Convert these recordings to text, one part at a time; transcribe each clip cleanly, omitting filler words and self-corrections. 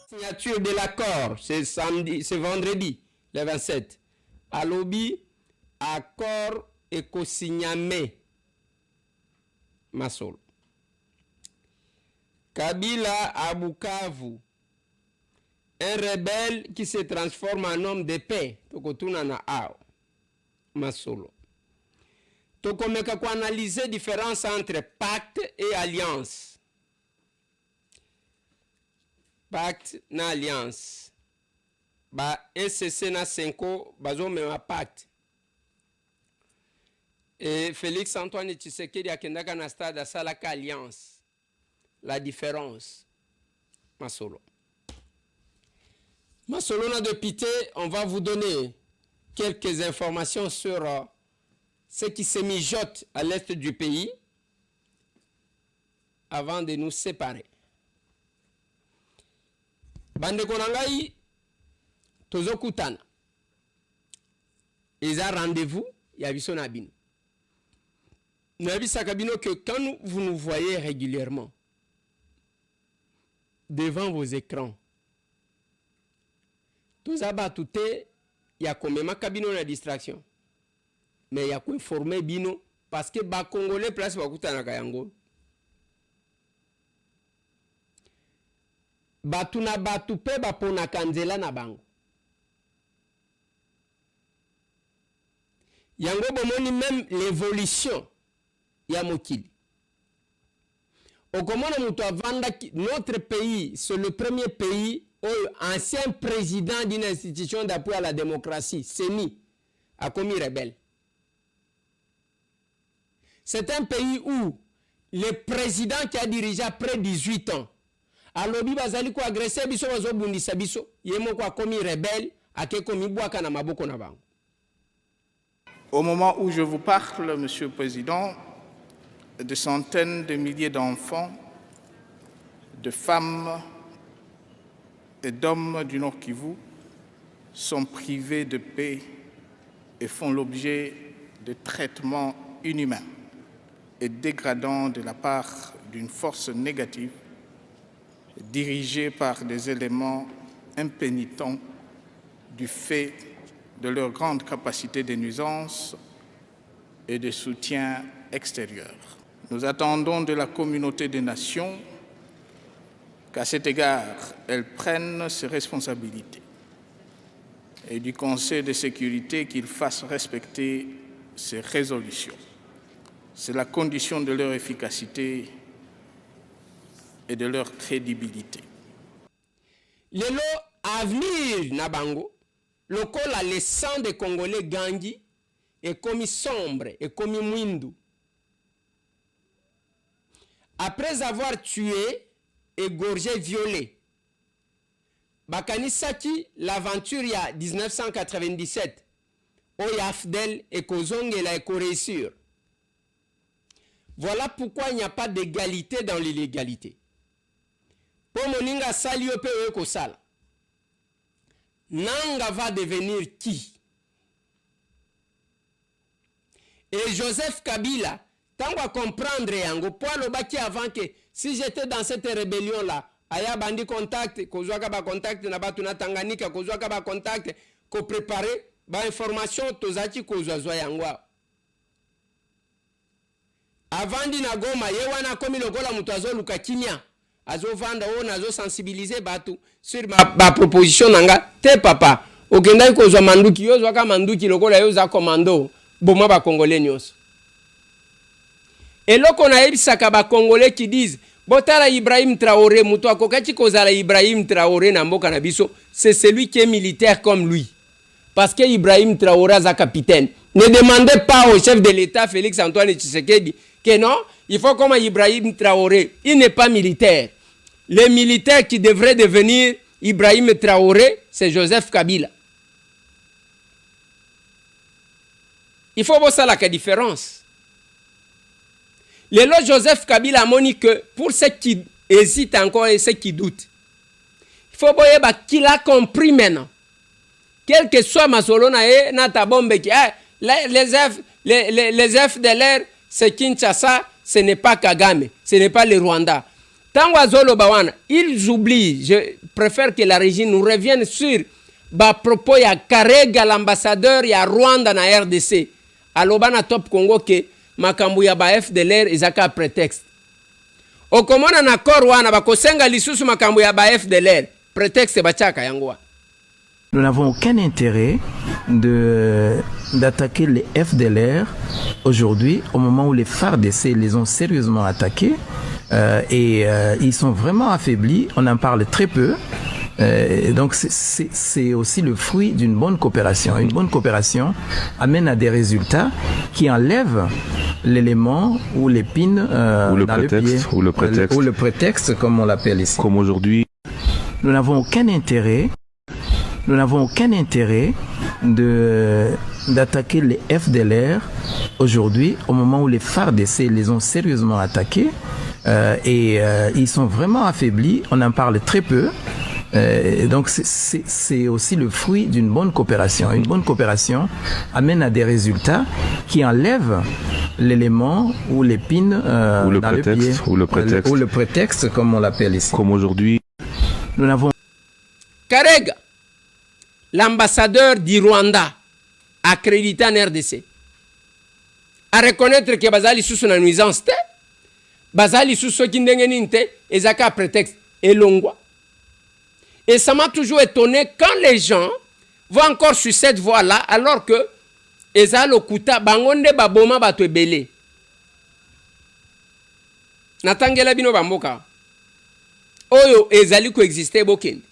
Signature de l'accord, c'est vendredi, le 27. À Lobi, accord éco-signamé. Masolo. Kabila à Bukavu. Un rebelle qui se transforme en homme de paix. Tokotuna na ao. Masolo. Tokomeka ko analyser différence entre pacte et alliance. Pacte na alliance. Ba SCC na 5 bazo mema pacte. Et Félix Antoine Tshisekedi akendaka na stade salaka alliance. La différence. Masolo. Masolo na député, on va vous donner quelques informations sur ce qui se mijote à l'est du pays avant de nous séparer. Bande konangai tozokutana. Ils ont rendez-vous, il y a biso na bino. Nabisaka bino que quand vous nous voyez régulièrement devant vos écrans, tous abatouté, il y a comme même cabino la distraction. Mais il y a quoi informer bino parce que ba congolais place bakutana kayango. Batuna batupe ba pona kanzela na bango. Yango bomoni même l'évolution ya mokili. Okomona muto avanda notre pays, c'est le premier pays où ancien président d'une institution d'appui à la démocratie, Seni, a commis rebelle. C'est un pays où le président qui a dirigé après 18 ans, a lobi bazali ko agressé biso bazo bundisa biso, yemo ko commis rebelle, ake komi bwaka na maboko na bango. Au moment où je vous parle, Monsieur le Président, de centaines de milliers d'enfants, de femmes et d'hommes du Nord Kivu sont privés de paix et font l'objet de traitements inhumains et dégradants de la part d'une force négative dirigée par des éléments impénitents du fait de leur grande capacité de nuisance et de soutien extérieur. Nous attendons de la communauté des nations qu'à cet égard, elle prenne ses responsabilités et du Conseil de sécurité qu'il fasse respecter ses résolutions. C'est la condition de leur efficacité et de leur crédibilité. Lelo avenir Nabango, le col a le sang des Congolais Gandhi est commis sombre et commis mwindu. Après avoir tué, égorgé, violé, Bakanisaki, l'aventure il y a 1997, Oyafdel et Kozong et la éco-réussir. Voilà pourquoi il n'y a pas d'égalité dans l'illégalité. Pour Moninga Saliope Kosala, Nanga va devenir qui? Et Joseph Kabila, tant qu'on comprendre yango, pour le baki avant que si j'étais dans cette rébellion là, aya bandi contact, kozwaka ba contact na batu na Tanganyika, kozwaka ba contact, ko préparer ba information tozaki kozwazwa yango. Avant dina Goma, yewana komi lokola mutu azoluka kimia, azovanda o nazo sensibiliser batu sur ma proposition nanga, te papa, okendai kozwa manduki, yo zwaka manduki lokola yo za commando, boma ba congolais nyonso. Et là qu'on a ebisaka ba congolais qui disent botala Ibrahim Traoré muto akokati kozala Ibrahim Traoré na mboka na biso, c'est celui qui est militaire comme lui. Parce que Ibrahim Traoré est capitaine. Ne demandez pas au chef de l'État Félix Antoine Tshisekedi que non, il faut comme Ibrahim Traoré, il n'est pas militaire. Le militaire qui devrait devenir Ibrahim Traoré, c'est Joseph Kabila. Il faut voir ça la différence. Le lot Joseph Kabila a moni que pour ceux qui hésitent encore et ceux qui doutent, il faut voir qu'il a compris maintenant. Quel que soit ma solo na ta bombe qui les FDLR c'est Kinshasa, ce n'est pas Kagame, ce n'est pas le Rwanda. Tango azolo bawana, ils oublient, je préfère que la régie nous revienne sur propos ya Karega, l'ambassadeur ya Rwanda na RDC. Alobana top Congo ke makambu ya ba FDLR ezaka prétexte. Okomona na kor wana bakosenga lisusu makambu ya ba FDLR, prétexte bachaka yango. Nous n'avons aucun intérêt d'attaquer les FDLR aujourd'hui, au moment où les FARDC les ont sérieusement attaqués et ils sont vraiment affaiblis. On en parle très peu. Donc c'est aussi le fruit d'une bonne coopération. Une bonne coopération amène à des résultats qui enlèvent l'élément ou l'épine dans le pied. Ou le prétexte, comme on l'appelle ici. Comme aujourd'hui. Nous n'avons aucun intérêt d'attaquer les FDLR aujourd'hui, au moment où les FARDC les ont sérieusement attaqués et ils sont vraiment affaiblis. On en parle très peu. Donc c'est aussi le fruit d'une bonne coopération. Une bonne coopération amène à des résultats qui enlèvent l'élément ou l'épine dans le pied. Ou le prétexte, comme on l'appelle ici. Comme aujourd'hui. Nous n'avons Karega, l'ambassadeur du Rwanda, accrédité en RDC, à reconnaître que bazali sous son nuisance, bazali sous ce qui n'engage et zaka prétexte et longwa. Et ça m'a toujours étonné quand les gens vont encore sur cette voie-là, alors que ezalo kuta bangonde baboma bato ebele. Natangela bino bamboka. Oyo ezali coexister bokende.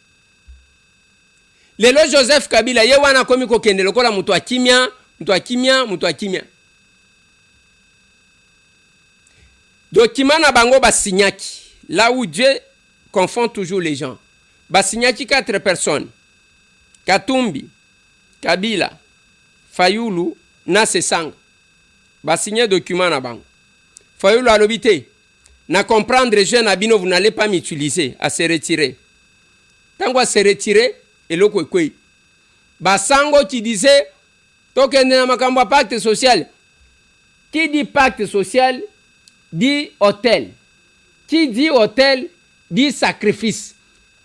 Lelo Joseph Kabila ye wana komi kokende lokola mutu akimia. Dokimana bango basinyaki. Là où Dieu confond toujours les gens. Basinyaki 4 personnes. Katumbi, Kabila, Fayulu, Nasesang. Basigné document na bango. Fayulu alobite. Na comprendre jeune abino, vous n'allez pas m'utiliser, à se retirer. Tango à se retirer, et le kwekwe. Basango qui disait, tokende na makambo pacte social. Qui dit pacte social, dit hôtel. Qui dit hôtel, dit sacrifice.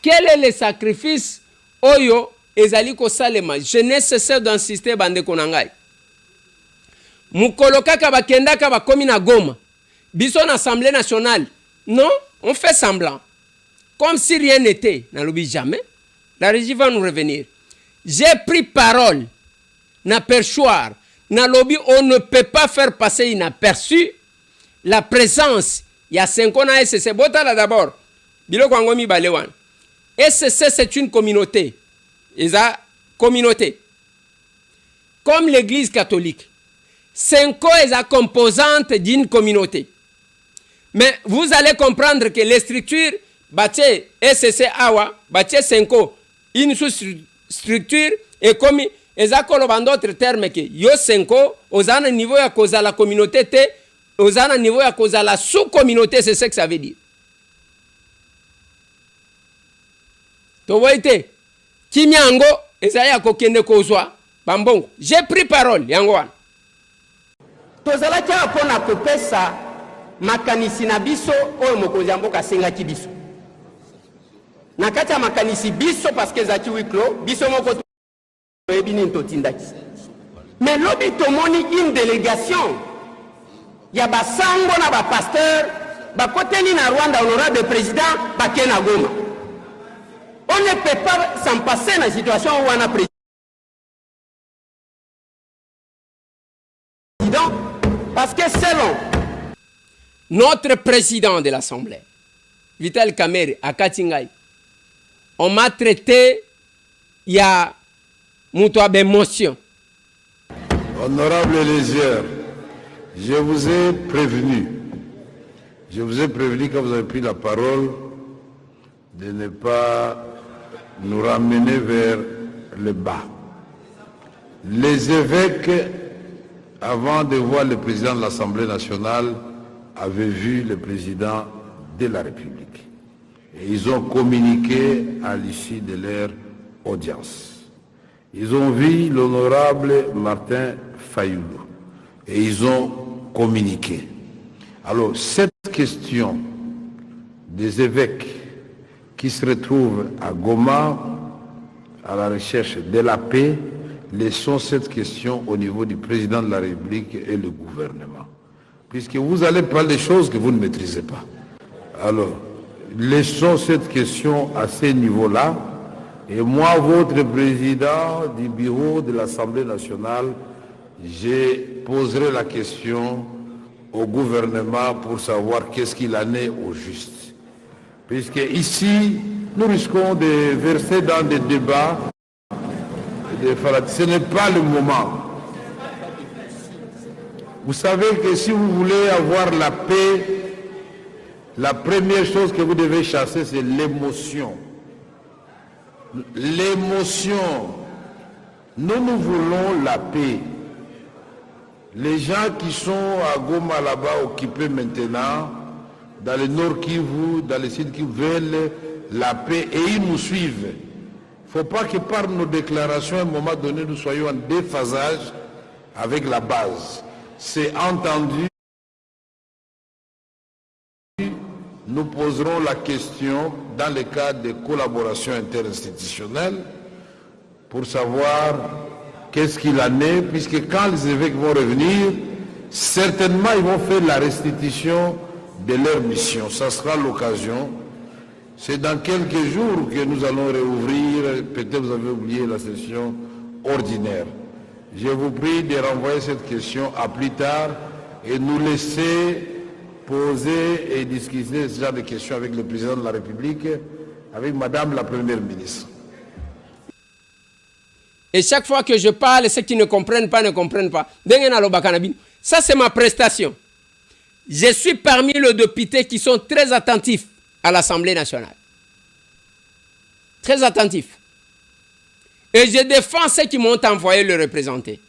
Quel est le sacrifice? Oyo, ezali ko salema. Je ne cesse d'insister bande konangai. Mukoloka kabakenda kabakomi na Goma. Bison Assemblée nationale. Non, on fait semblant. Comme si rien n'était. N'alobi jamais. La régie va nous revenir. J'ai pris parole. N'aperchoir. N'alobi, on ne peut pas faire passer inaperçu la présence. Il y a 5 ans à SCC. Botala d'abord. Bilo Kwangomi Balewan. SCC, c'est une communauté. Esa communauté. Comme l'église catholique. 5 ans est la composante d'une communauté. Mais vous allez comprendre que les structures, bâtées SCC Awa, bâtées 5 ans, une sous-structure, et comme ils ont d'autres termes que yo 5 ans, aux un niveau à cause de la communauté, aux un niveau à cause de la sous-communauté, c'est ce que ça veut dire. Tu vois, Kimyango, Ezaya Kokende Kozwa, Bambong, j'ai pris parole, Yangwan. Tozalaki apona kopesa makanisi na biso oyo mokonzi ya mboka asengaki biso. Na kati ya makanisi biso parce que ezalaki wiklo, biso moko toyebi nini totindaki. Mais lobi tomoni une délégation ya basango na bapasteur bakoteli na Rwanda honorable président bake na Goma. On ne peut pas s'en passer dans la situation où on a président. Parce que selon notre président de l'Assemblée, Vital Kamerhe, à Katingaï, on m'a traité, il y a Moutoua d'émotion. Honorable Elézière, je vous ai prévenu quand vous avez pris la parole de ne pas nous ramener vers le bas. Les évêques, avant de voir le président de l'Assemblée nationale, avaient vu le président de la République. Et ils ont communiqué à l'issue de leur audience. Ils ont vu l'honorable Martin Fayulu et ils ont communiqué. Alors, cette question des évêques qui se retrouvent à Goma à la recherche de la paix, laissons cette question au niveau du président de la République et le gouvernement. Puisque vous allez parler des choses que vous ne maîtrisez pas. Alors, laissons cette question à ce niveau-là. Et moi, votre président du bureau de l'Assemblée nationale, je poserai la question au gouvernement pour savoir qu'est-ce qu'il en est au juste. Puisque ici, nous risquons de verser dans des débats. Ce n'est pas le moment. Vous savez que si vous voulez avoir la paix, la première chose que vous devez chasser, c'est l'émotion. L'émotion. Nous voulons la paix. Les gens qui sont à Goma là-bas occupés maintenant, dans le nord Kivu, dans le sud Kivu, veulent la paix et ils nous suivent. Il ne faut pas que par nos déclarations, à un moment donné, nous soyons en déphasage avec la base. C'est entendu. Nous poserons la question dans le cadre de collaboration interinstitutionnelle pour savoir qu'est-ce qu'il en est, puisque quand les évêques vont revenir, certainement ils vont faire la restitution de leur mission. Ça sera l'occasion. C'est dans quelques jours que nous allons réouvrir, peut-être vous avez oublié la session ordinaire. Je vous prie de renvoyer cette question à plus tard et nous laisser poser et discuter ce genre de questions avec le président de la République, avec Madame la Première ministre. Et chaque fois que je parle, ceux qui ne comprennent pas, ne comprennent pas. Ça, c'est ma prestation. Je suis parmi les députés qui sont très attentifs à l'Assemblée nationale. Très attentifs. Et je défends ceux qui m'ont envoyé le représenter.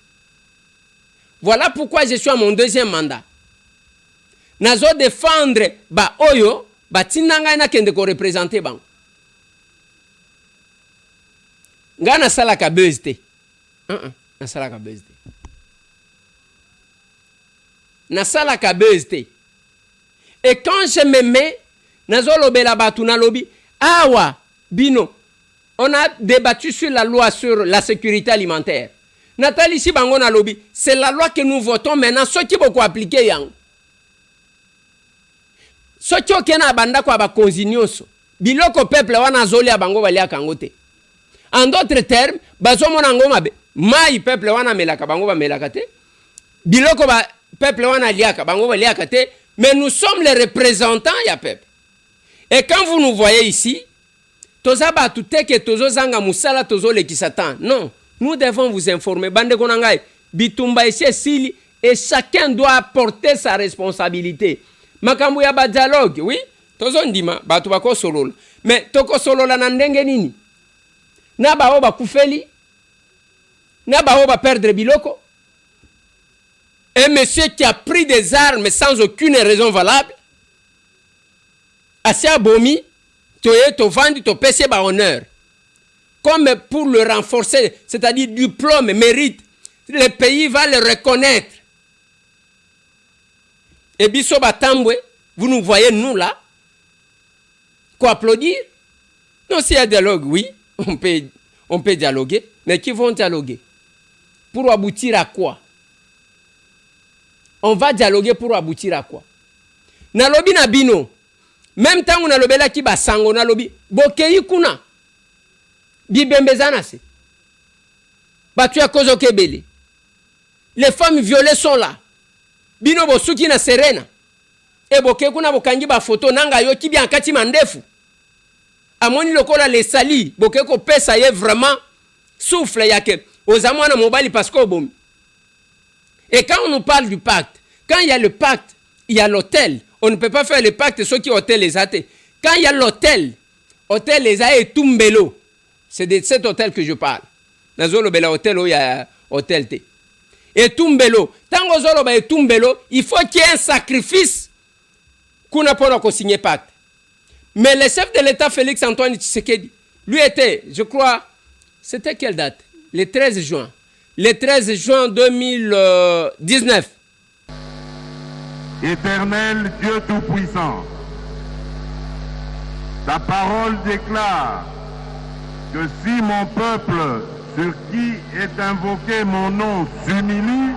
Voilà pourquoi je suis à mon deuxième mandat. Nazo défendre ba oyo ba tinanga na kende ko représenter bang. Ngana sala ka bezte. Na sala ka bezte. Na sala ka bezte. Et quand je me mets nazo lobela batu na lobi awa bino on a débattu sur la loi sur la sécurité alimentaire. Nathalie Sibango na lobi, c'est la loi que nous votons maintenant, ceux qui vont appliquer yang. Ceux qui ont banda kwa ba konzinyoso. Biloko peuple wana zoli ya bango balia kangote. En d'autres termes, bazo mona ngoma be, mai peuple wana melaka bango ba melaka te. Biloko ba peuple wana liaka bango ba liaka te, mais nous sommes les représentants ya peuple. Et quand vous nous voyez ici, toza ba tuteke tozo zanga musala tozo lekisatan. Non, nous devons vous informer. Bande konangai, bitumba ici sili et chacun doit porter sa responsabilité. Makambu ya ba dialogue, oui, tozo ndima batu bako solola. Mais toko solola na ndenge nini? Na ba oba kufeli? Na ba oba perdre biloko? Un monsieur qui a pris des armes sans aucune raison valable, assez abomi, to vendre, to pèse ba honneur. Comme pour le renforcer, c'est-à-dire diplôme, mérite, le pays va le reconnaître. Et biso batambwe, vous nous voyez nous là, quoi applaudir? Non, s'il y a dialogue, oui, on peut dialoguer, mais qui vont dialoguer? Pour aboutir à quoi? On va dialoguer pour aboutir à quoi? Nalobi na bino, même temps on a lobela ki basango na lobi, bokei kuna, bibembezana se, batu ya kozo kebele, les femmes violées sont là, bino bosuki na serena, e bokei kuna bokangi ba photo nanga yo ki bien kati mandefu, amoni lokola les sali, bokei ko pesa ye vraiment, souffle yake, ozamwana mobali parce que bon. Et quand on nous parle du pacte, quand il y a le pacte, il y a l'hôtel. On ne peut pas faire le pacte ceux qui hôtel les athées. Quand il y a l'hôtel, hôtel les a et Tumbelo. C'est de cet hôtel que je parle. Dans le bel hôtel où il y a hôtel T. Et Tumbelo. Tant que et Tumbelo, il faut qu'il y ait un sacrifice qu'on n'a pas signé pacte. Mais le chef de l'État, Félix Antoine Tshisekedi, lui était, je crois, c'était quelle date? Le 13 juin. Le 13 juin 2019. Éternel Dieu Tout-Puissant, ta parole déclare que si mon peuple sur qui est invoqué mon nom s'humilie,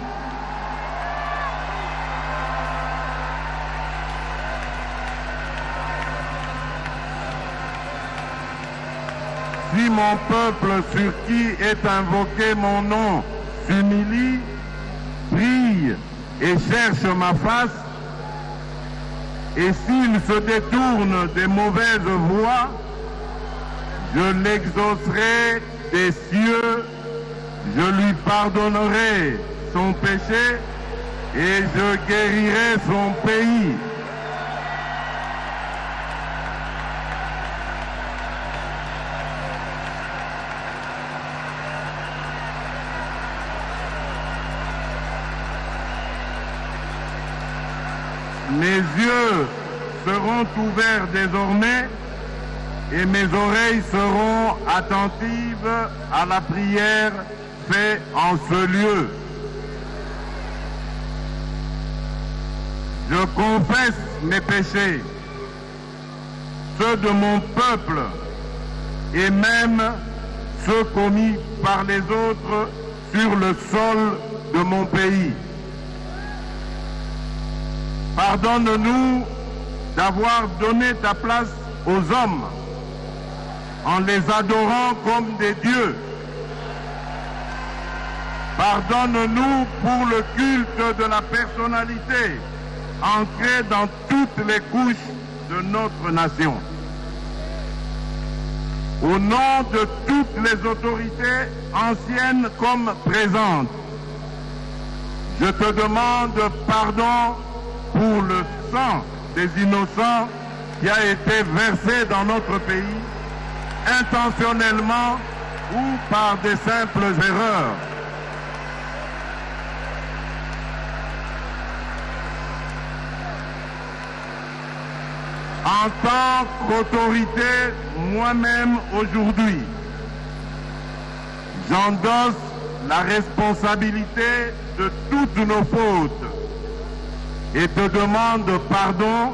si mon peuple sur qui est invoqué mon nom s'humilie, prie et cherche ma face, et s'il se détourne des mauvaises voies, je l'exaucerai des cieux, je lui pardonnerai son péché et je guérirai son pays. Mes yeux seront ouverts désormais et mes oreilles seront attentives à la prière faite en ce lieu. Je confesse mes péchés, ceux de mon peuple et même ceux commis par les autres sur le sol de mon pays. Pardonne-nous d'avoir donné ta place aux hommes en les adorant comme des dieux. Pardonne-nous pour le culte de la personnalité ancré dans toutes les couches de notre nation. Au nom de toutes les autorités anciennes comme présentes, je te demande pardon pour le sang des innocents qui a été versé dans notre pays, intentionnellement ou par des simples erreurs. En tant qu'autorité, moi-même aujourd'hui, j'endosse la responsabilité de toutes nos fautes et te demande pardon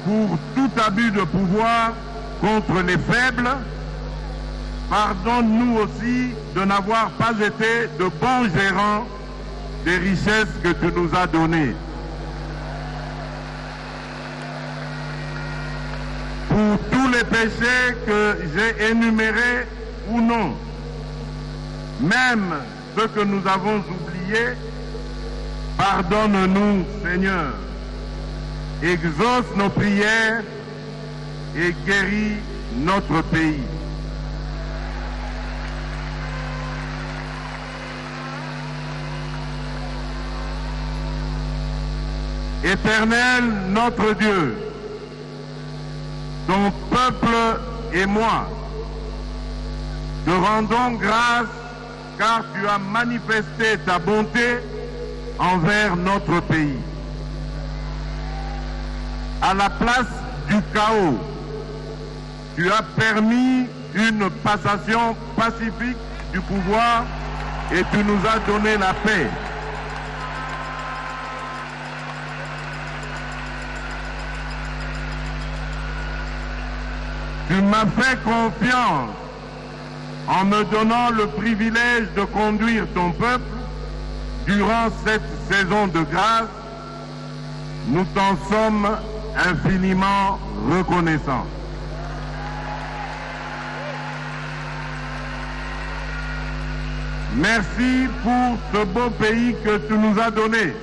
pour tout abus de pouvoir contre les faibles. Pardonne-nous aussi de n'avoir pas été de bons gérants des richesses que tu nous as données. Pour tous les péchés que j'ai énumérés ou non, même ceux que nous avons oubliés, pardonne-nous, Seigneur. Exauce nos prières et guéris notre pays. Éternel notre Dieu, ton peuple et moi, te rendons grâce car tu as manifesté ta bonté envers notre pays. À la place du chaos, tu as permis une passation pacifique du pouvoir et tu nous as donné la paix. Tu m'as fait confiance en me donnant le privilège de conduire ton peuple durant cette saison de grâce. Nous t'en sommes infiniment reconnaissants. Merci pour ce beau pays que tu nous as donné.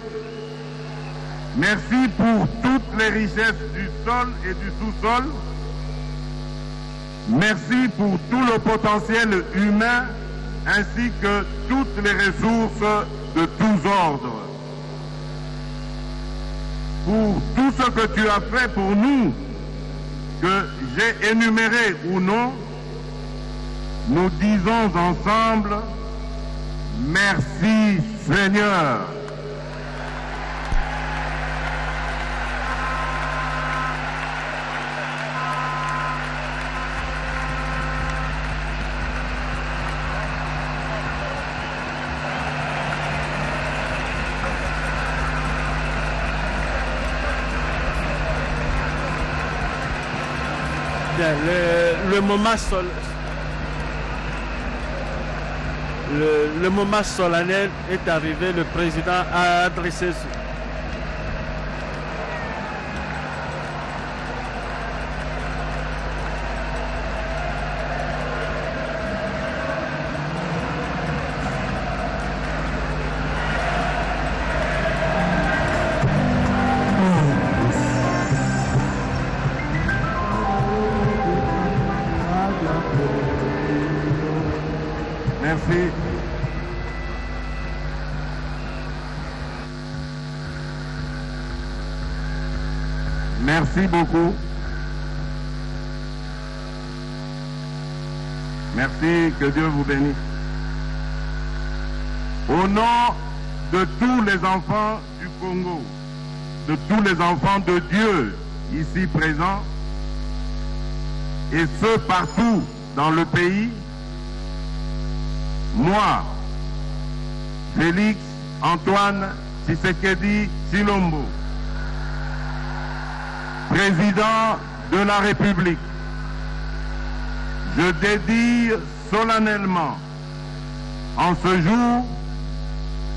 Merci pour toutes les richesses du sol et du sous-sol. Merci pour tout le potentiel humain ainsi que toutes les ressources de tous ordres. Pour tout ce que tu as fait pour nous, que j'ai énuméré ou non, nous disons ensemble, merci Seigneur. Bien, le moment solennel est arrivé. Le président a adressé Merci. Merci beaucoup. Merci, que Dieu vous bénisse. Au nom de tous les enfants du Congo, de tous les enfants de Dieu ici présents, et ceux partout dans le pays, moi, Félix Antoine Tshisekedi Tshilombo, président de la République, je dédie solennellement en ce jour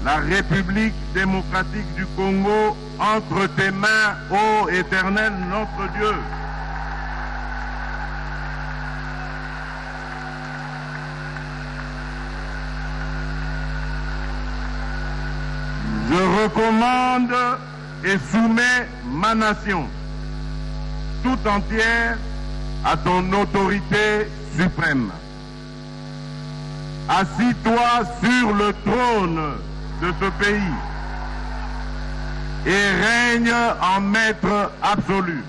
la République démocratique du Congo entre tes mains, ô Éternel notre Dieu. Je recommande et soumets ma nation tout entière à ton autorité suprême. Assis-toi sur le trône de ce pays et règne en maître absolu.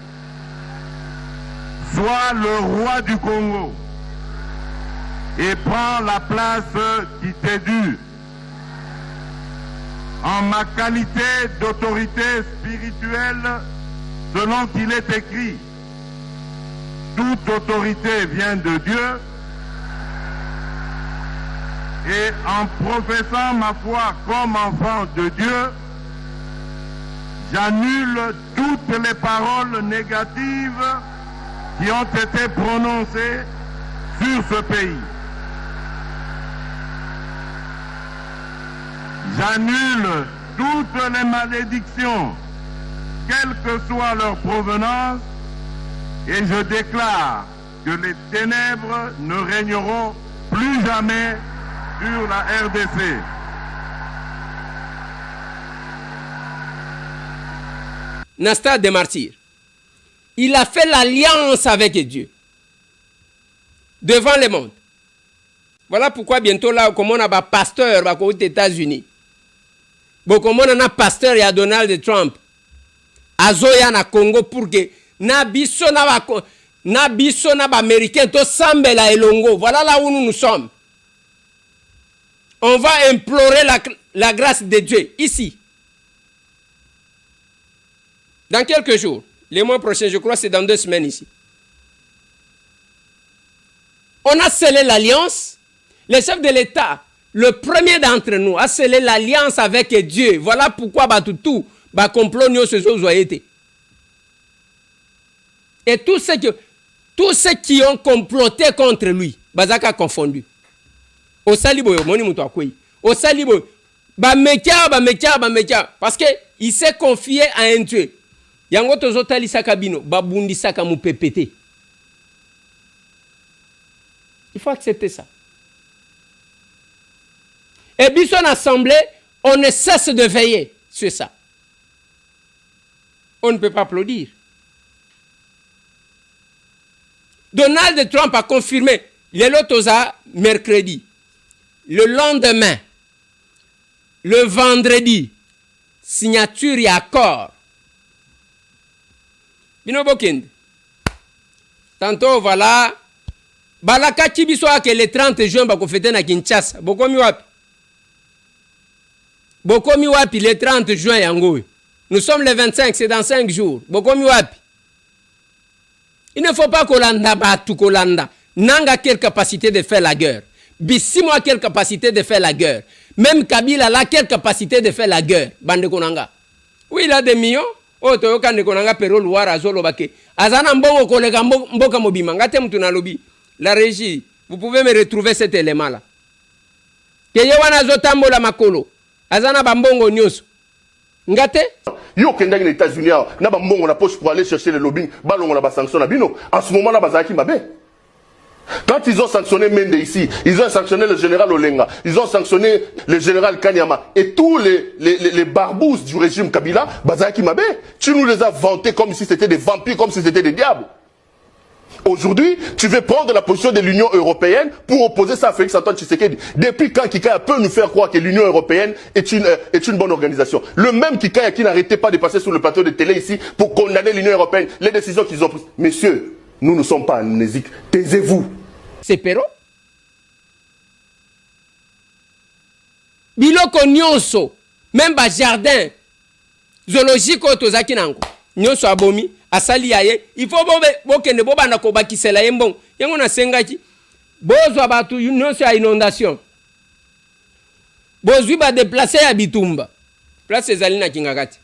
Sois le roi du Congo et prends la place qui t'est due. En ma qualité d'autorité spirituelle, selon qu'il est écrit, toute autorité vient de Dieu, et en professant ma foi comme enfant de Dieu, j'annule toutes les paroles négatives qui ont été prononcées sur ce pays. J'annule toutes les malédictions, quelle que soit leur provenance, et je déclare que les ténèbres ne régneront plus jamais sur la RDC. Nasta de Martyr, il a fait l'alliance avec Dieu devant le monde. Voilà pourquoi bientôt là, comme on a un pasteur aux États-Unis, comme on a un pasteur et à Donald Trump, azoya na Congo pour que na biso na ba américain to sambela elongo. Voilà là où nous sommes. On va implorer la grâce de Dieu ici. Dans quelques jours, les mois prochains, je crois que c'est dans 2 semaines ici. On a scellé l'alliance. Le chef de l'État, le premier d'entre nous, a scellé l'alliance avec Dieu. Voilà pourquoi Batutu, complot nous se sont été. Et tous ceux qui ont comploté contre lui, Bazaka confondu. Au salibo, moni muto akoi. Au salibo, bamekia. Parce que il s'est confié à un Dieu. Yango tozotali sakabino, babundi saka mu pépété. Il faut accepter ça. Et puis son assemblée, on ne cesse de veiller sur ça. On ne peut pas applaudir. Donald Trump a confirmé les lotosa mercredi. Le lendemain, le vendredi, signature et accord. Binobokende. Tantôt, voilà. Balaka Chibisoa que le 30 juin, bako fêter na Kinshasa. Bokomi wapi le 30 juin yango. Nous sommes le 25, c'est dans 5 jours. Bokomi wapi. Il ne faut pas kolanda batu kolanda. Nanga quelle capacité de faire la guerre. Bissimo a quelle capacité de faire la guerre. Même Kabila a quelle capacité de faire la guerre. Bande Konanga. Oui, il a des millions. o to yokande konanga pero luara zolo bake azana mbongo koleka mboka mobima ngate mtu na lobby la régie vous pouvez me retrouver cet élément là ke yewana zotambola makolo azana bambongo nyonso ngate yo kendaki na États-Unis na ba mbongo na poche pour aller chercher le lobbying balongo na ba sanction na bino en ce moment là bazaki mabe. Quand ils ont sanctionné Mende ici, ils ont sanctionné le général Olenga, ils ont sanctionné le général Kanyama et tous les barbouz du régime Kabila, bazaki mabe. Tu nous les as vantés comme si c'était des vampires, comme si c'était des diables. Aujourd'hui, tu veux prendre la position de l'Union européenne pour opposer ça à Félix Antoine Tshisekedi. Depuis quand Kikaya peut nous faire croire que l'Union européenne est une bonne organisation? Le même Kikaya qui n'arrêtait pas de passer sur le plateau de télé ici pour condamner l'Union européenne, les décisions qu'ils ont prises. Messieurs, nous ne sommes pas amnésiques. Taisez-vous. C'est pero. Biloko nyonso, même ba jardin zoologique otozaki nango. Nyonso abomi. Asali yaye, il faut bokende bobanda ko bakisela yembon. Yango na sengaki. Bozwa batu nyonso ya inondation. Bozwi ba déplacer ya bitumba. Place ezali na kingakati.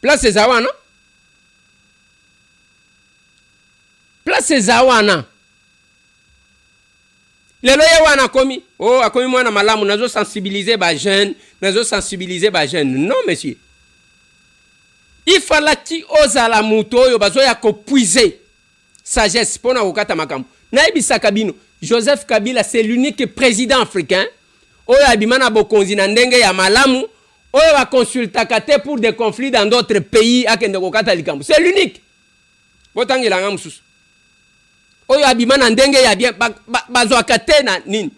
Place ezawana. Place ezawana. Lelo yewana komi. Oh, akomi mwana malamu nazo sensibiliser ba jeune, nazo sensibiliser ba jeune. Non monsieur. Il fallait ki ozala muto oyo bazoya ko puiser sagesse pona kokata makambo. Naibisaka bino, Joseph Kabila c'est l'unique président africain oyo abimana bokonzi na ndenge ya malamu oyo va consultaka te pour des conflits dans d'autres pays akende kokata likambo. C'est l'unique. Botangela nga mususu. Oyo abimana ndenge ya bien bazwaka te na nini.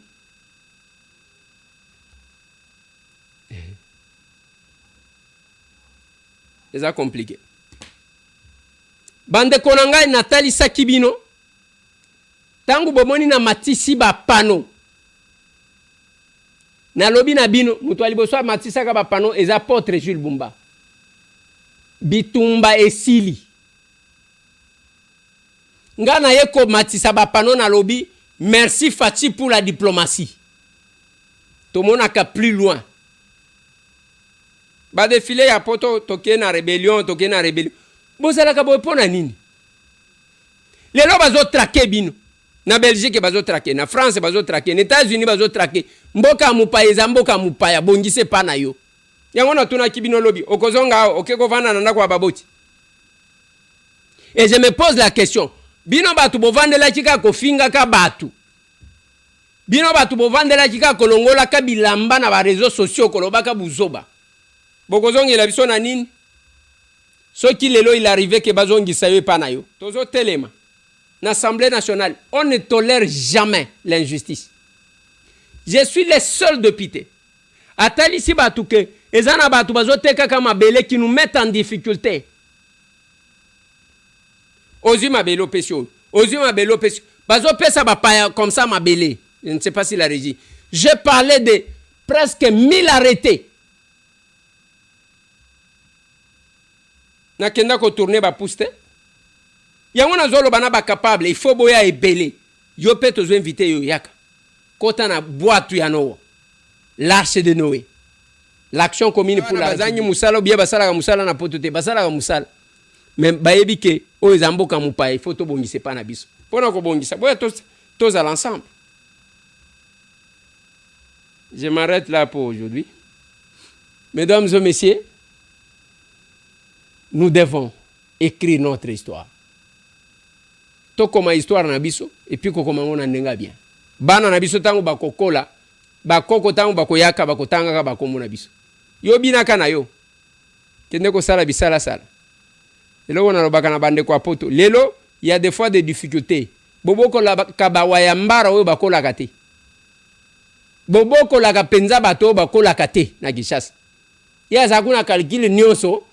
C'est compliqué. Bande konanga Nathalie Sakibino. Tangu bomoni na matisi ba pano. Na lobi na bino, mutu aliboso matisa ka ba pano eza Apôtre Jules Bumba. Bitumba esili. Ngana yeko matisa ba pano na lobi, merci Fati pour la diplomatie. Tomonaka plus loin. Ba défilé ya poto toke na rébellion. Bozalaka bopona nini? Lelo bazo traquer bino. Na Belgique bazo traquer, na France bazo traquer, na États-Unis bazo traquer. Mboka mupaya mboka mupaya bongise pa na yo. Yango na tuna kibino lobi, okozonga okeko vana na ndako baboti. Et je me pose la question, bino batu bovandela kika kofinga ka batu. Bino batu bovandela kika kolongola ka bilamba na ba réseaux sociaux kolobaka buzoba. Bokozongi la biso na nini? Soki lelo il arrivé que bazongi sayo pa na yo. Tozo telema. L'Assemblée nationale, on ne tolère jamais l'injustice. Je suis le seul député. Atali si batuke, ezana batu bazoteka kama bele qui nous mettent en difficulté. Ozi mabelo pesio. Bazo pesa bapaya comme ça mabele. Je ne sais pas si la régie. Je parlais de presque 1000 arrêtés. Na kenda ko tourner ba pouste. Yango na zolo bana ba capable, il faut boya ebele. Yo pe tozo inviter yo yaka. Kota na boîte ya Noé. L'arche de Noé. L'action commune pour la bazangi musala bien basala ka musala na potote basala ka musala. Mais bayebi ke o ezamboka mupa il faut to bongise pa na biso. Pona ko bongisa boya tous à l'ensemble. Je m'arrête là pour aujourd'hui. Mesdames et messieurs, nous devons écrire notre histoire. To koma histoire na biso et puis kokoma ngona ndenga bien. Bana na biso tango bakokola, bakoko tango bakoyaka bakotanga ka bakomo na biso. Yo binaka na yo. Kende ko sala bisala sala. Lelo na lobaka na bande kwa poto. Lelo il y a des fois des difficultés. Boboko la kabawa ya mbara oyo bakola kate. Boboko la kapenza bato bakola kate na Kinshasa. Ya zakuna calcul nyonso.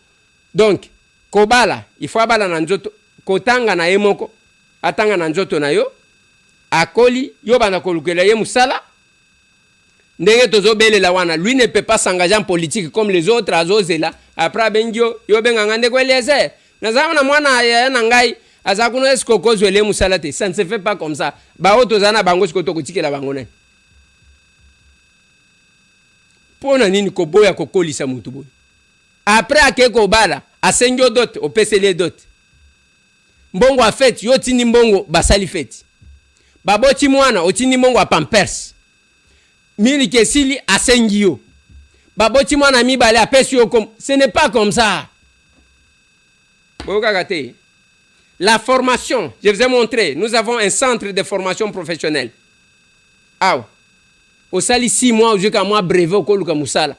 Donc kobala, il faut abala na nzoto kotanga na yemoko, atanga na nzoto na yo, akoli yo bana kolukela ye musala. Ndenge tozo belela wana, lui ne peut pas s'engager en politique comme les autres azozela. Après bengyo yo benga ngande ko Eliezer. Nazama na mwana ya na ngai azakuna esko zwele musala te. Ça ne se fait pas comme ça. Ba otozana bango siko kotikela bango ne. Pona nini ko boya ko kolisa mutu boy. après akeko bala asengi dot opesele dot mbongo a fête yo tindi mbongo basali fête baboti mwana otindi mbongo a pampers mili kesili asengi yo baboti mwana mibale apesi yo comme ce n'est pas comme ça. La formation, je vous ai montré, nous avons un centre de formation professionnelle. Ah, au sali 6 mois jusqu'à moi brevet au Koluka Moussala.